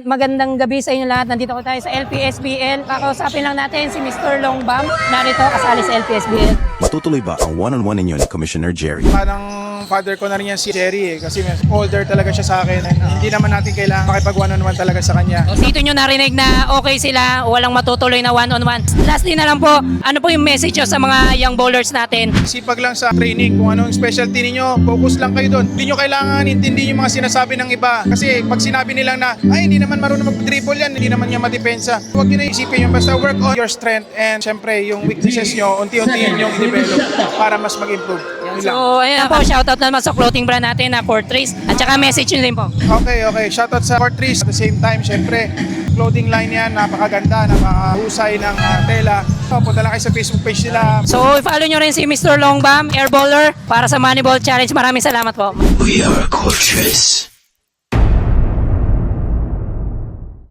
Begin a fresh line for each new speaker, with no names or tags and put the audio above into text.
Magandang gabi sa inyo lahat. Nandito ko tayo sa LPSBL. Kakausapin lang natin si Mr. Longbam. Narito kasali sa LPSBL.
Matutuloy ba ang one-on-one ninyo ni Commissioner Jerry?
Parang father ko na rin yan si Jerry kasi older talaga siya sa akin. Hindi naman natin kailangan makipag one-on-one talaga sa kanya.
Dito nyo narinig na okay sila, walang matutuloy na one-on-one. Lastly na lang po, ano po yung message nyo sa mga young bowlers natin?
Sipag lang sa training, kung anong specialty ninyo, focus lang kayo doon. Hindi nyo kailangan intindihin yung mga sinasabi ng iba. Kasi pag sinabi nilang na, ay hindi naman marunong mag-dribble yan, hindi naman niya madepensa. Huwag nyo na isipin yung basta work on your strength and syempre yung weaknesses nyo, unti-unti yung i-develop para mas mag-improve. Yun lang.
So, ayan po, shoutout naman sa clothing brand natin na Fortress. At saka message nyo din po.
Okay. Shoutout sa Fortress. At the same time, syempre, clothing line yan, napakaganda, napakahusay ng tela. So, punta lang kayo sa Facebook page nila.
So, follow nyo rin si Mr. Longbam, air bowler, para sa Moneyball Challenge. Maraming salamat po.
We are Fortress.